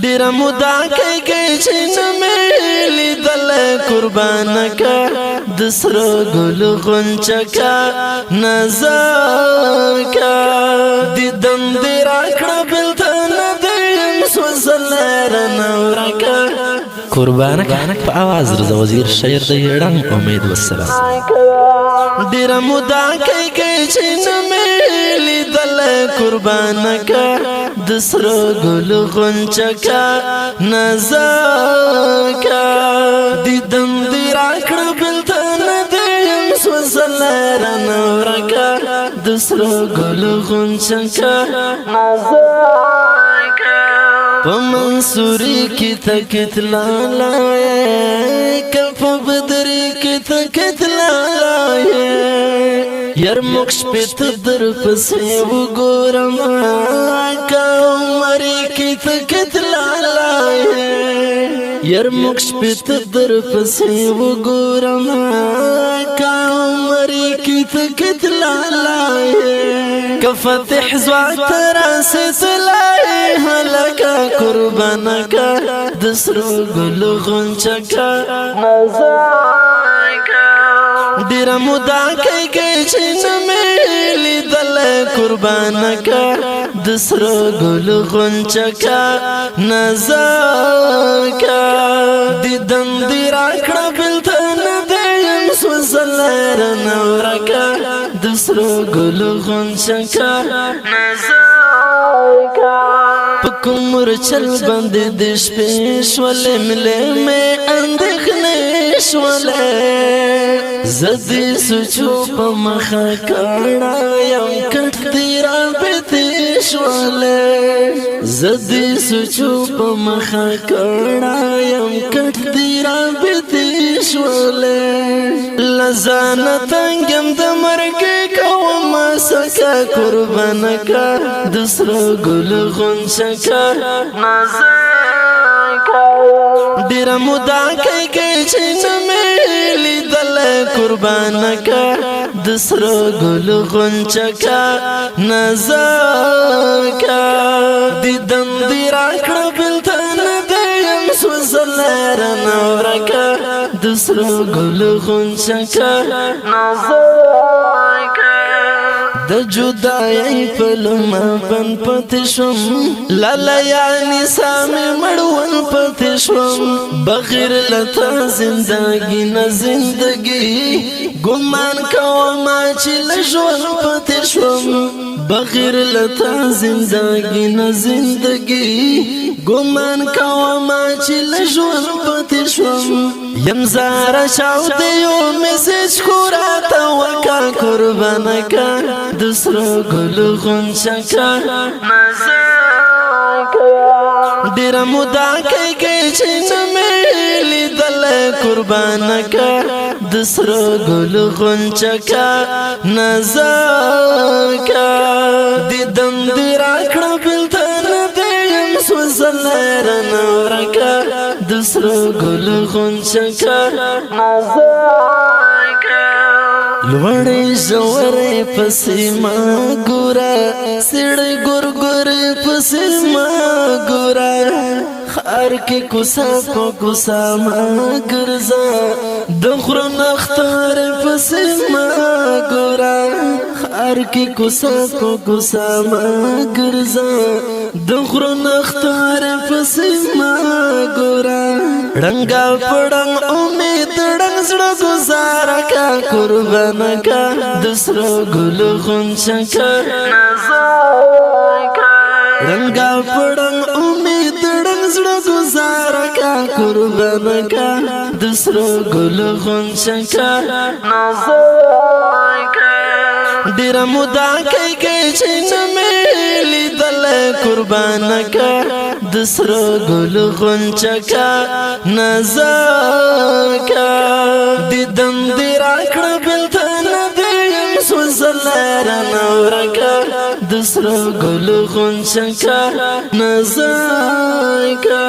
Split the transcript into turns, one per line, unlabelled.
ډیر مودا کې چې نمېلی دل قربان کا د سرو ګل غنچه کا نظر کا دیدن دې راکړه بلته نه دیم سوزل رنور کا قربان کا په आवाज رضا وزیر شعر د یړنګ امید والسلام ډیر مودا کې چې نمېلی دل قربان کا د سرو ګل غنچه کا نظر کا دیدن دې راکړه بلته نه دیم سوزل رنور کا د سرو ګل غنچه کا نظر کا په منصوري کې تکتلا کف بدري کې تکتلا یار مخ پت در پسې وګورم کمرې کې تکتلا یار مخ پت در پسې وګورم کمرې کې تکتلا کفتح زوات راست لای هلکا قربان کا د سرو ګل غنچه کا نظر کا ډیر مودا کې چې نمېلی دل قربان کا د سرو ګل غنچه کا نظر کا دیدن دې راکړه بلته نه دیم سوزل رنور کا د سرو ګل غنچه کا نظر کا پکمر چل بند دش پیش ولې ملې مې اندېښنې شولې زدي سوچو په مخه کړه یم کټ دې را پېتې شولې زدي سوچو په مخه کړه یم کټ دې را پېتې شولې لزان تنګم د مرګ کوم سکه قربان کا د سرو ګل غنچه کا نظر کا ډیر مودا کې چې نمېلی دل قربان کا د سرو ګل غنچه کا نظر کا دیدن دې راکړه بلته نه دیم سوزل رنور کا د سرو ګل غنچه کا نظر کا د جدای په لمه بن پاتې شوم لالا یعنی سامي مړون پاتې شوم بغیر لتا زندگی نه زندگی ګمان کوم چې لژون پاتې شوم بغیر لتا زندگی نه زندگی ګمان کوم چې لژون پاتې شوم یم زارا شاو دیو میسج خورا تا وکا قربان کا د سرو ګل غنچه کا نظر کا ډیر مودا کې چې نمېلی دل قربان کا د سرو ګل غنچه کا نظر کا دیدن دې راکړه بلته نه دیم سوزل رنور کا د سرو ګل غنچه کا نظر کا لوړې زورې پسې ما ګورا سړې ګور پسې ما ګورا خار کې کوسا کو کوسا ما ګرځا د خور نختار پسې ما ګورا خار کې کوسا کو کوسا ما ګرځا د خور نختار پسې ما ګورا رنگا پړنګ امید ډنګ زړه گزاره کا قربان کا د سرو ګل غنچه کا نظر کا رنگا پړنګ امید ډنګ زړه گزاره کا قربان کا د سرو ګل غنچه کا نظر کا ډیر مودا کې چې نمېلی دل قربان کا د سرو ګل غنچه کا نظر کا دیدن دې راکړه بلته نه دیم سوزل رنور کا د سرو ګل غنچه کا نظر کا